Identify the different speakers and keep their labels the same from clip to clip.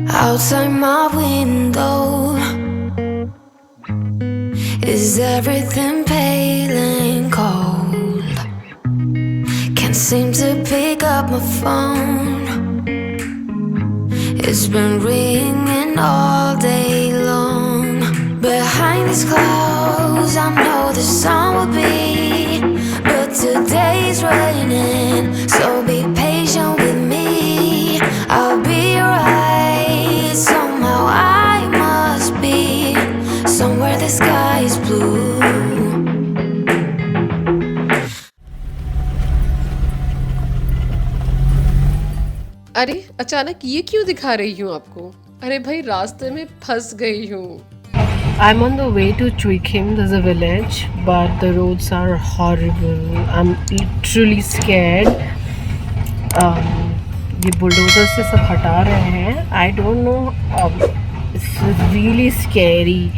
Speaker 1: Outside my window, is everything pale and cold? Can't seem to pick up my phone. It's been ringing all day long. Behind these clouds, I know the sun will be, but today's raining, so be patient with me. I'll be right. Somehow I must be somewhere the sky is blue.
Speaker 2: अरे अचानक ये क्यों दिखा रही हूँ आपको? अरे भाई रास्ते में फंस गई हूँ।
Speaker 3: I'm on the way to Chuikim. There's a village, but the roads are horrible. I'm literally scared. ये बुलडोजर से सब हटा रहे हैं. I don't know. It's really scary.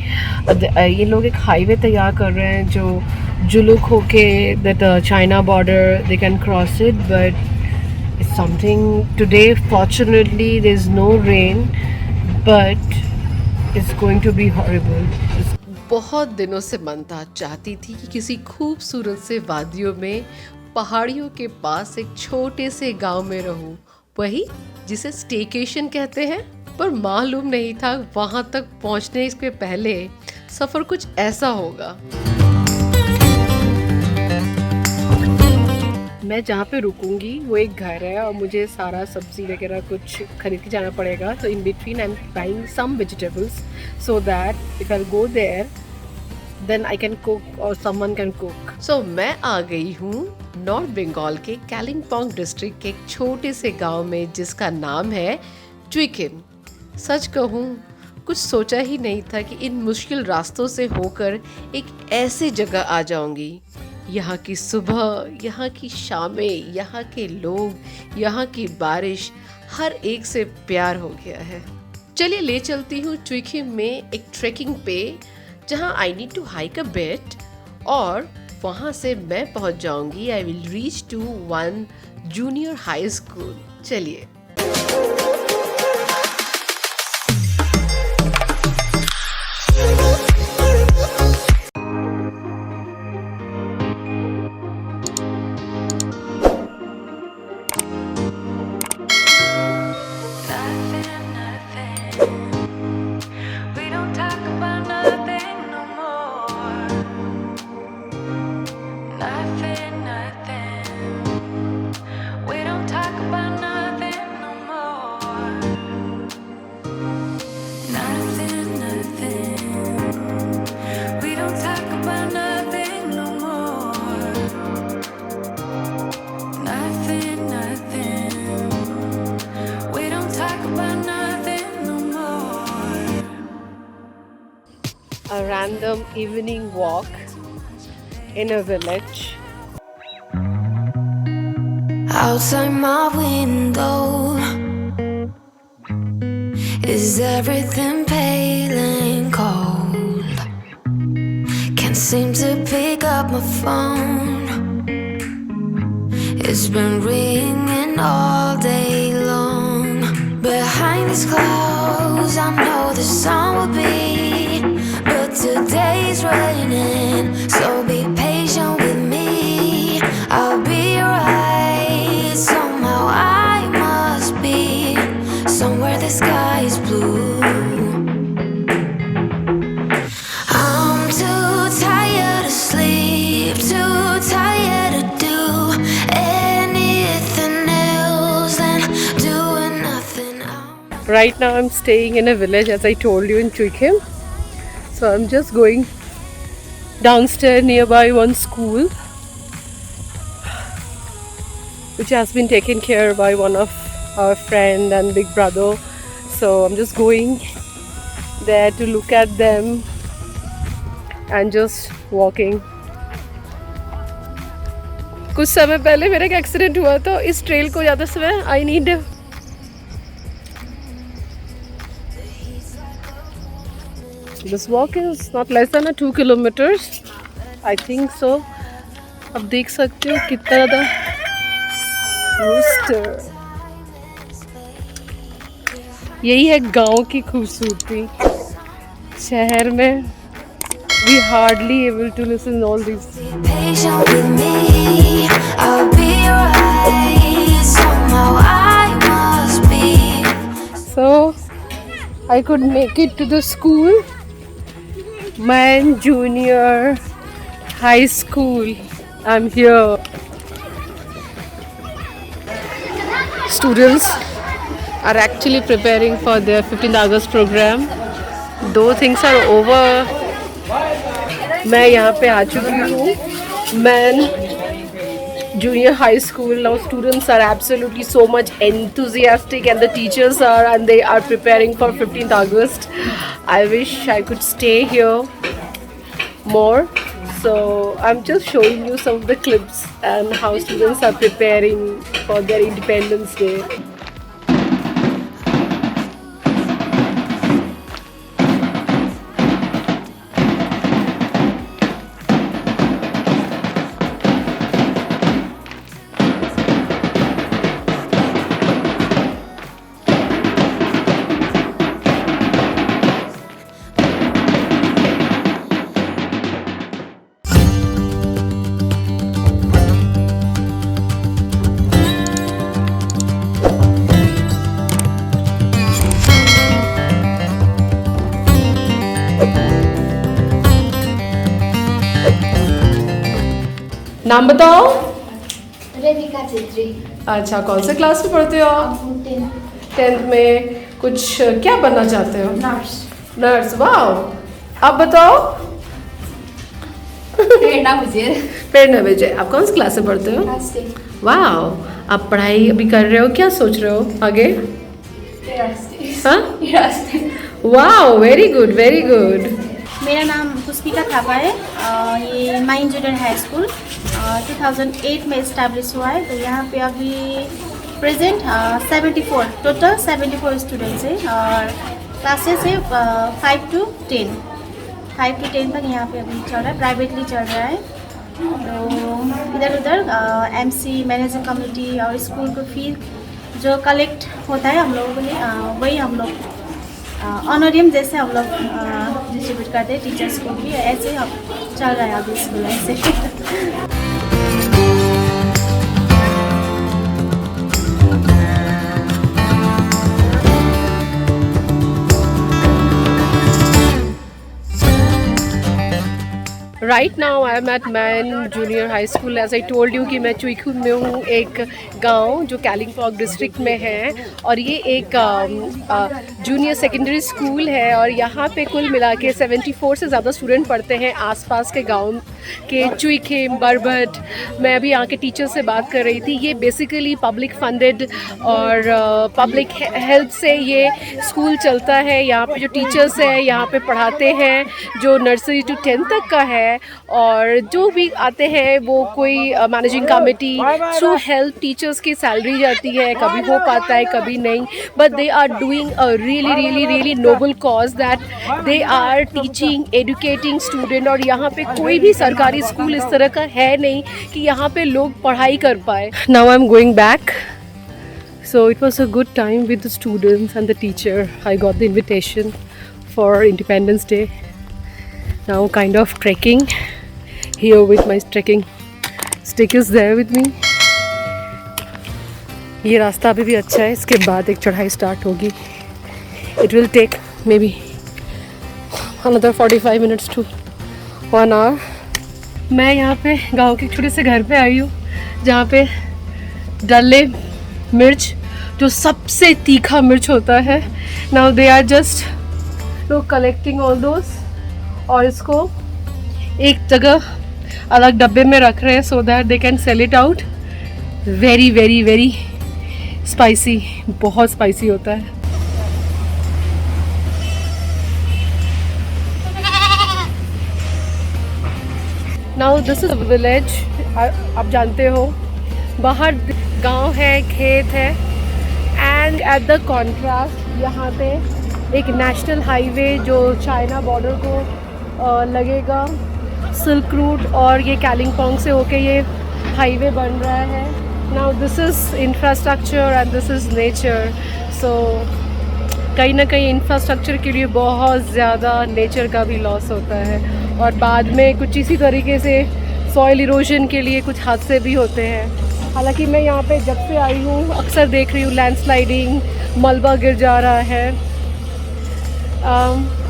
Speaker 3: ये लोग एक हाईवे तैयार कर रहे हैं जो जुलुक होके that China border they can cross it, but it's something today. Fortunately, there's no rain, but it's going to be horrible.
Speaker 2: बहुत दिनों से मन था, चाहती थी कि किसी खूबसूरत से वादियों में पहाड़ियों के पास एक छोटे से गांव में रहूं, वही जिसे स्टेकेशन कहते हैं। पर मालूम नहीं था वहां तक पहुंचने के पहले सफर कुछ ऐसा होगा।
Speaker 3: मैं जहाँ पे रुकूंगी वो एक घर है और मुझे सारा सब्जी वगैरह कुछ खरीद के जाना पड़ेगा. तो in between I am buying some vegetables so that if I go there then I can cook और समवन कैन कुक.
Speaker 2: सो मैं आ गई हूँ नॉर्थ बंगाल के कालिम्पोंग डिस्ट्रिक्ट के एक छोटे से गांव में जिसका नाम है चुइकिम. सच कहूँ कुछ सोचा ही नहीं था कि इन मुश्किल रास्तों से होकर एक ऐसे जगह आ जाऊंगी. यहाँ की सुबह, यहाँ की शामें, यहाँ के लोग, यहाँ की बारिश, हर एक से प्यार हो गया है. चलिए ले चलती हूँ चुइकिम में एक ट्रैकिंग पे जहाँ I need to hike a bit और वहाँ से मैं पहुँच जाऊँगी. I will reach to one junior high school. चलिए.
Speaker 3: A random evening walk in a village.
Speaker 1: Outside my window, is everything pale and cold? Can't seem to pick up my phone. It's been ringing all day long. Behind these clouds, I know the sun will be, but today's raining, so be patient with me. I'll be right. Somehow I must be somewhere the sky is blue. I'm too tired to sleep, too tired to do anything else than doing nothing.
Speaker 3: Right now I'm staying in a village, as I told you, in Chuikim. So I'm just going downstairs nearby one school which has been taken care by one of our friend and big brother. So I'm just going there to look at them and just walking. कुछ समय पहले मेरा एक accident हुआ तो इस trail को ज़्यादा समय I need This walk is not less than 2 kilometers, I think so. अब देख सकते हो कितना ज़्यादा rooster. यही है गांव की खूबसूरती। शहर में we hardly able to listen all these.
Speaker 1: Patient with me, I'll be right. Somehow I must be.
Speaker 3: So I could make it to the school, Man Junior High School. I'm here. Students are actually preparing for their 15th August program. Though things are over, मैं यहाँ पे आ चुकी हूँ man junior high school. Now students are absolutely so much enthusiastic and the teachers are, and they are preparing for 15th August. I wish I could stay here more. So I'm just showing you some of the clips and how students are preparing for their Independence Day. नाम बताओ।
Speaker 4: रेविका छेत्री।
Speaker 3: अच्छा, कौन से class में पढ़ते हो आप? 10th में। कुछ क्या बनना चाहते हो?
Speaker 4: नर्स।
Speaker 3: नर्स, वाह। आप बताओ।
Speaker 4: प्रेरणा मुझे।
Speaker 3: प्रेरणा विजय। आप कौन सी क्लास में पढ़ते हो? वाह। आप पढ़ाई अभी कर रहे हो, क्या सोच रहे हो आगे? हाँ, वाह, वेरी गुड वेरी गुड।
Speaker 4: मेरा नाम पुष्पिका थापा है। ये माइन जूनियर हाई स्कूल 2008 में इस्टेब्लिश हुआ है। तो यहाँ पे अभी प्रेजेंट 74 टोटल 74 स्टूडेंट्स हैं और क्लासेस है 5 to 10 तक यहाँ पे अभी चल रहा है, प्राइवेटली चल रहा है। तो इधर उधर MC मैनेजर कमेटी और स्कूल को फी जो कलेक्ट होता है हम लोगों के लिए, वही हम लोग ऑनोरियम जैसे हम लोग डिस्ट्रीब्यूट करते हैं टीचर्स को भी। ऐसे हम चल रहा है अभी स्कूल ऐसे।
Speaker 3: Right now I am at man junior high school. As I told you कि मैं चुइखू में हूँ, एक गांव जो कालिम्पोंग डिस्ट्रिक्ट में है और ये एक जूनियर सेकेंडरी स्कूल है और यहाँ पे कुल मिला के 74 से ज़्यादा स्टूडेंट पढ़ते हैं आसपास के गांव के चुइखेम, बरबट। मैं अभी यहाँ के टीचर से बात कर रही थी। ये बेसिकली पब्लिक फंडेड और पब्लिक हेल्प से ये स्कूल चलता है। यहाँ पे जो टीचर्स हैं यहाँ पे पढ़ाते हैं, जो नर्सरी टू 10th तक का है, और जो भी आते हैं वो कोई managing committee through help teachers की सैलरी जाती है। कभी हो पाता है, कभी नहीं, but they are doing a really really really noble cause that they are teaching, educating student. और यहाँ पे कोई भी सरकारी स्कूल इस तरह का है नहीं कि यहाँ पे लोग पढ़ाई कर पाए। Now I am going back. So it was a good time with the students and the teacher. I got the invitation for Independence Day. Now kind of trekking here with my trekking stick is there with me. ये रास्ता अभी भी अच्छा है, इसके बाद एक चढ़ाई स्टार्ट होगी। It will take maybe another 45 minutes to 1 hour. मैं यहाँ पे गांव के छोटे से घर पे आई हूँ जहाँ पे डल्ले मिर्च, जो सबसे तीखा मिर्च होता है, नाउ दे आर जस्ट लोग कलेक्टिंग ऑल दोस और इसको एक जगह अलग डब्बे में रख रहे हैं so that they can sell it out. Very very very spicy, बहुत स्पाइसी होता है। Now this is village. आप जानते हो बाहर गांव है, खेत है, एंड एट द कॉन्ट्रास्ट यहाँ पे एक नेशनल हाईवे जो चाइना बॉर्डर को लगेगा, सिल्क रूट, और ये कालिम्पोंग से होके ये हाईवे बन रहा है। Now this is infrastructure and this is nature. So कहीं ना कहीं इंफ्रास्ट्रक्चर के लिए बहुत ज़्यादा नेचर का भी लॉस होता है, और बाद में कुछ इसी तरीके से सॉइल इरोजन के लिए कुछ हादसे भी होते हैं। हालांकि मैं यहाँ पे जब से आई हूँ अक्सर देख रही हूँ लैंडस्लाइडिंग, मलबा गिर जा रहा है।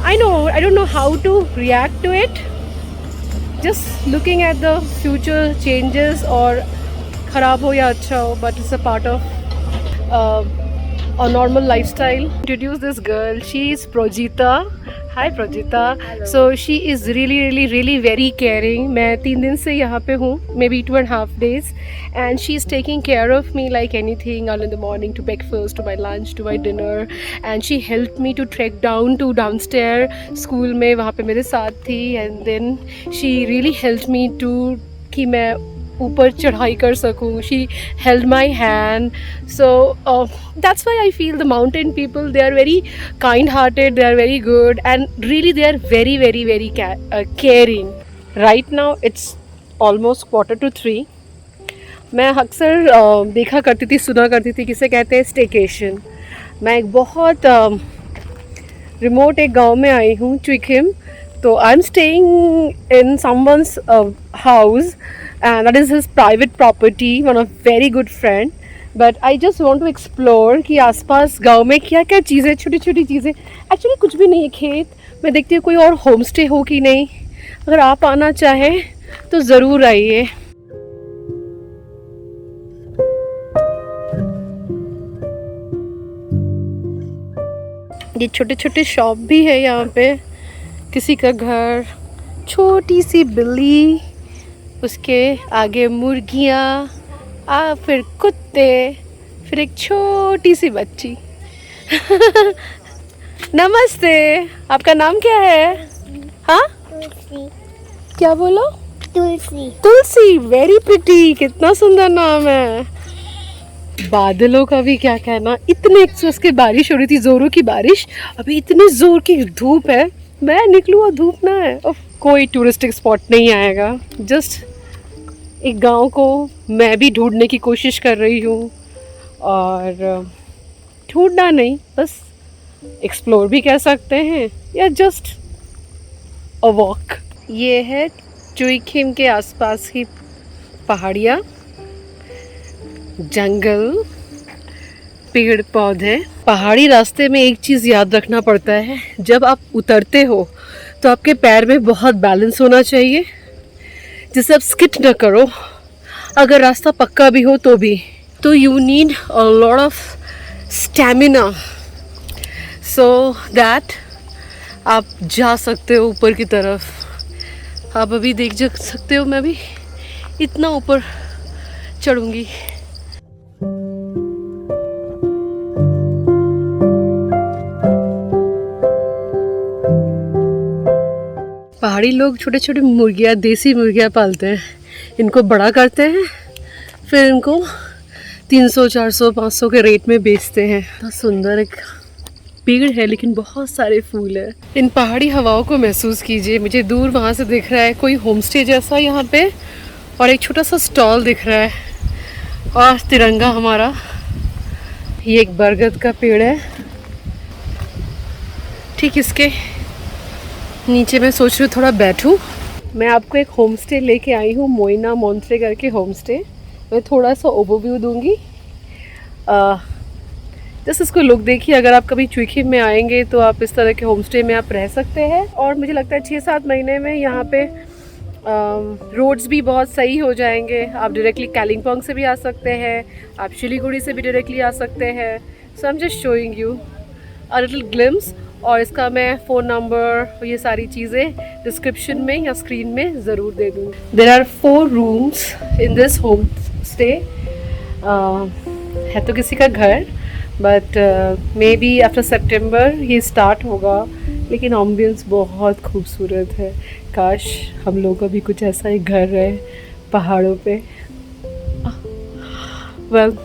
Speaker 3: I don't know how to react to it, just looking at the future changes, और ख़राब हो या अच्छा हो, but it's a part of a normal lifestyle. Introduce this girl. She is Projita. Hi Projita. Hello. So she is really very caring. मैं 3 दिन से यहाँ पे हूँ, maybe 2.5 days, and she is taking care of me like anything. Early in the morning, to breakfast, to my lunch, to my dinner, and she helped me to trek down to downstairs. School में वहाँ पे मेरे साथ थी, and then she really helped me to कि मैं ऊपर चढ़ाई कर सकूँ. She held my hand. So that's why I feel the mountain people, they are very kind hearted, they are very good, and really they are very caring. Right now it's almost 2:45. मैं अक्सर देखा करती थी, सुना करती थी किसे कहते हैं स्टेकेशन. मैं एक बहुत रिमोट एक गांव में आई हूँ, ट्विकिम. तो आई am staying in someone's house, and that is his private property, one of very good friend. But I just want to explore कि आसपास गांव में क्या क्या चीज़ें, छोटी छोटी चीज़ें. एक्चुअली कुछ भी नहीं है, खेत. मैं देखती हूँ कोई और होम स्टे हो कि नहीं. अगर आप आना चाहें तो ज़रूर आइए. ये छोटे छोटे शॉप भी है यहाँ पे. किसी का घर, छोटी सी बिल्ली, उसके आगे मुर्गियाँ, फिर कुत्ते, फिर एक छोटी सी बच्ची. नमस्ते, आपका नाम क्या है? हाँ,
Speaker 5: तुलसी.
Speaker 3: क्या बोलो?
Speaker 5: तुलसी.
Speaker 3: तुलसी. वेरी प्रिटी, कितना सुंदर नाम है. बादलों का भी क्या कहना. इतने एक्सेस की बारिश हो रही थी, जोरों की बारिश. अभी इतने जोर की धूप है, मैं निकलूँ और धूप ना है. कोई टूरिस्टिक स्पॉट नहीं आएगा. जस्ट एक गांव को मैं भी ढूंढने की कोशिश कर रही हूँ, और ढूंढना नहीं, बस एक्सप्लोर भी कह सकते हैं, या जस्ट अ वॉक. ये है चुइखिम के आसपास की पहाड़ियाँ, जंगल, पेड़ पौधे. पहाड़ी रास्ते में एक चीज़ याद रखना पड़ता है, जब आप उतरते हो तो आपके पैर में बहुत बैलेंस होना चाहिए, जिससे आप स्किट न करो. अगर रास्ता पक्का भी हो तो भी, तो you need a lot of stamina, so that आप जा सकते हो ऊपर की तरफ. आप अभी देख सकते हो, मैं भी इतना ऊपर चढ़ूँगी. पहाड़ी लोग छोटे छोटे मुर्गियाँ, देसी मुर्गियाँ पालते हैं. इनको बड़ा करते हैं, फिर इनको 300, 400, 500 के रेट में बेचते हैं. बहुत सुंदर एक पेड़ है, लेकिन बहुत सारे फूल हैं. इन पहाड़ी हवाओं को महसूस कीजिए. मुझे दूर वहाँ से दिख रहा है कोई होम स्टे जैसा यहाँ पे, और एक छोटा सा स्टॉल दिख रहा है, और तिरंगा हमारा. ये एक बरगद का पेड़ है. ठीक इसके नीचे मैं सोच रही हूँ थोड़ा बैठूँ. मैं आपको एक होम स्टे लेके आई हूँ, मोइना मोन्ट्रे करके होम स्टे. मैं थोड़ा सा ओवरव्यू दूँगी, जस्ट इसको लुक देखिए. अगर आप कभी चुइखिम में आएंगे तो आप इस तरह के होम स्टे में आप रह सकते हैं. और मुझे लगता है 6-7 महीने में यहाँ पे रोड्स भी बहुत सही हो जाएंगे. आप डायरेक्टली कालिम्पोंग से भी आ सकते हैं, आप शिलीगुड़ी से भी डायरेक्टली आ सकते हैं. So I am just showing you a little glimpse. और इसका मैं फ़ोन नंबर, ये सारी चीज़ें डिस्क्रिप्शन में या स्क्रीन में ज़रूर दे दूँगी. There are 4 rooms in this home stay. है तो किसी का घर, but maybe after September ये स्टार्ट होगा. लेकिन एम्बियंस बहुत खूबसूरत है. काश हम लोगों का भी कुछ ऐसा ही घर रहे पहाड़ों पे. वेल,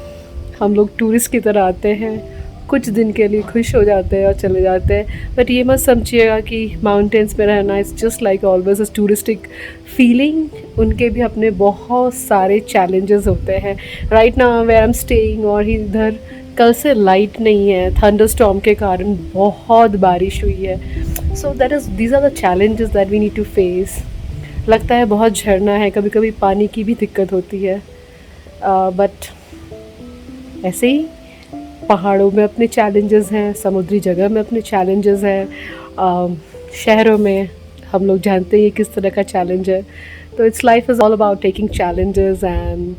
Speaker 3: हम लोग टूरिस्ट की तरह आते हैं, कुछ दिन के लिए खुश हो जाते हैं और चले जाते हैं. बट ये मत समझिएगा कि माउंटेन्स में रहना is just like always a touristic feeling. उनके भी अपने बहुत सारे चैलेंजेस होते हैं. Right now where I am staying, और इधर कल से लाइट नहीं है, थंडरस्टॉर्म के कारण बहुत बारिश हुई है. So these are the challenges that we need to face. लगता है बहुत झरना है, कभी कभी पानी की भी दिक्कत होती है, बट ऐसे ही पहाड़ों में अपने चैलेंजेस हैं, समुद्री जगह में अपने चैलेंजेस हैं, शहरों में हम लोग जानते हैं ये किस तरह का चैलेंज है. तो it's life is all about taking challenges and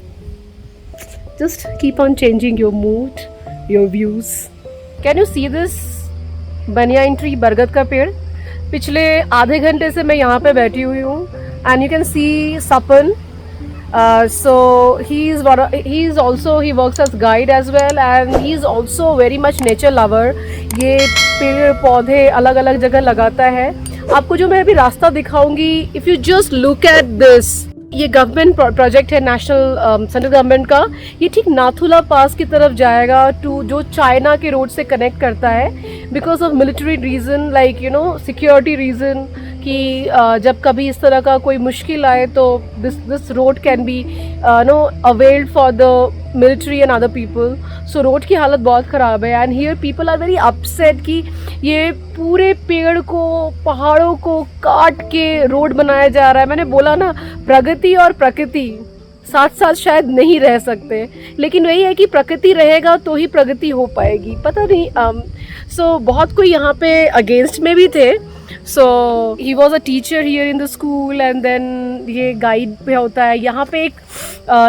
Speaker 3: just keep on changing your mood, your views. Can you see this banyan tree, बरगद का पेड़? पिछले आधे घंटे से मैं यहाँ पे बैठी हुई हूँ and you can see Sapan. So he works as guide as well and he is also very much nature lover. ये पेड़ पौधे अलग अलग जगह लगाता है. आपको जो मैं अभी रास्ता दिखाऊंगी, if you just look at this, ये गवर्नमेंट प्रोजेक्ट है, नेशनल सेंट्रल गवर्नमेंट का. ये ठीक नाथुला पास की तरफ जाएगा टू जो चाइना के रोड से कनेक्ट करता है, because of military reason, like you know security reason, कि जब कभी इस तरह का कोई मुश्किल आए तो this road can be no availed for the military and other people. So road की हालत बहुत ख़राब है and here people are very upset कि ये पूरे पेड़ को, पहाड़ों को काट के रोड बनाया जा रहा है. मैंने बोला ना, प्रगति और प्रकृति साथ साथ शायद नहीं रह सकते, लेकिन वही है कि प्रकृति रहेगा तो ही प्रगति हो पाएगी. पता नहीं. सो बहुत कोई यहाँ पे अगेंस्ट में भी थे. So he was a teacher here in the school and then ये गाइड पे होता है. यहाँ पे एक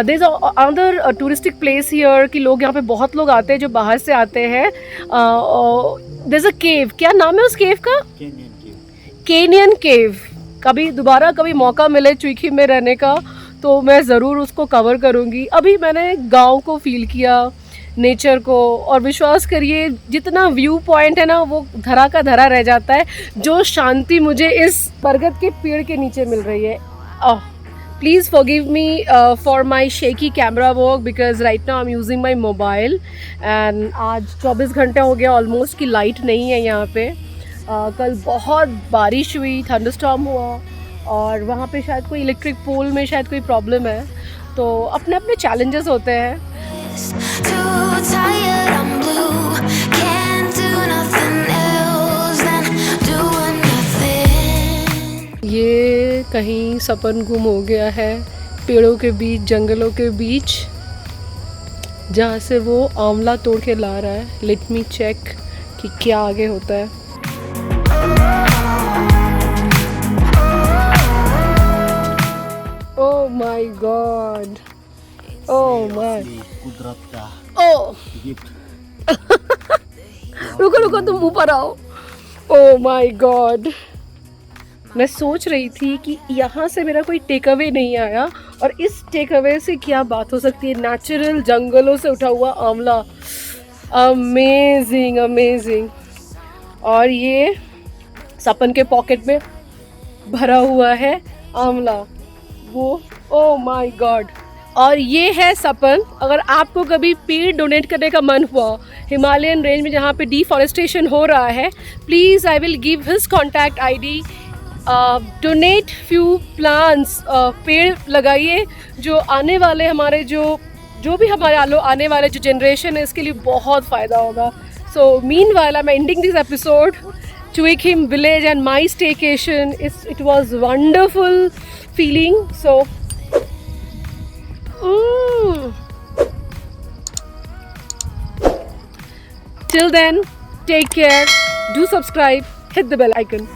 Speaker 3: there's another touristic place here कि लोग यहाँ पे बहुत लोग आते हैं जो बाहर से आते हैं. there's a cave, क्या नाम है उस केव का? कैनियन केव. कभी दोबारा कभी मौका मिले चुइखी में रहने का तो मैं ज़रूर उसको कवर करूँगी. अभी मैंने गाँव को फील किया, नेचर को, और विश्वास करिए जितना व्यू पॉइंट है ना वो धरा का धरा रह जाता है. जो शांति मुझे इस बरगद के पेड़ के नीचे मिल रही है. Please forgive me for my shaky camera work because right now I am using my mobile and आज 24 घंटे हो गया ऑलमोस्ट कि लाइट नहीं है यहाँ पे. कल बहुत बारिश हुई, थंडरस्टॉर्म हुआ और वहाँ पे शायद कोई इलेक्ट्रिक पोल में शायद कोई प्रॉब्लम है. तो अपने अपने चैलेंजेस होते हैं.
Speaker 1: Too tired, I'm blue. Can't do nothing else than doing nothing.
Speaker 3: ये कहीं सपन गुम हो गया है पेड़ों के बीच, जंगलों के बीच, जहाँ से वो आंवला तोड़ के ला रहा है. लेट मी चेक कि क्या आगे होता है. Oh my God, oh my,
Speaker 5: कुदरत का
Speaker 3: ओह
Speaker 5: गिफ्ट.
Speaker 3: रुको रुको, तुम ऊपर आओ. Oh my God. मैं सोच रही थी कि यहाँ से मेरा कोई टेक अवे नहीं आया और इस टेक अवे से क्या बात हो सकती है. नेचुरल जंगलों से उठा हुआ आंवला, अमेजिंग अमेजिंग. और ये सपन के पॉकेट में भरा हुआ है आंवला. वो ओह माय गॉड. और ये है सपन. अगर आपको कभी पेड़ डोनेट करने का मन हुआ हिमालयन रेंज में जहाँ पे डिफॉरेस्टेशन हो रहा है, please I will give his contact ID. Donate few plants. पेड़ लगाइए जो आने वाले हमारे जो भी हमारे आने वाले जो जनरेशन है इसके लिए बहुत फ़ायदा होगा. So meanwhile I am ending this episode. Tuikhim village and my staycation. It was wonderful feeling. So till then, take care, do subscribe, hit the bell icon.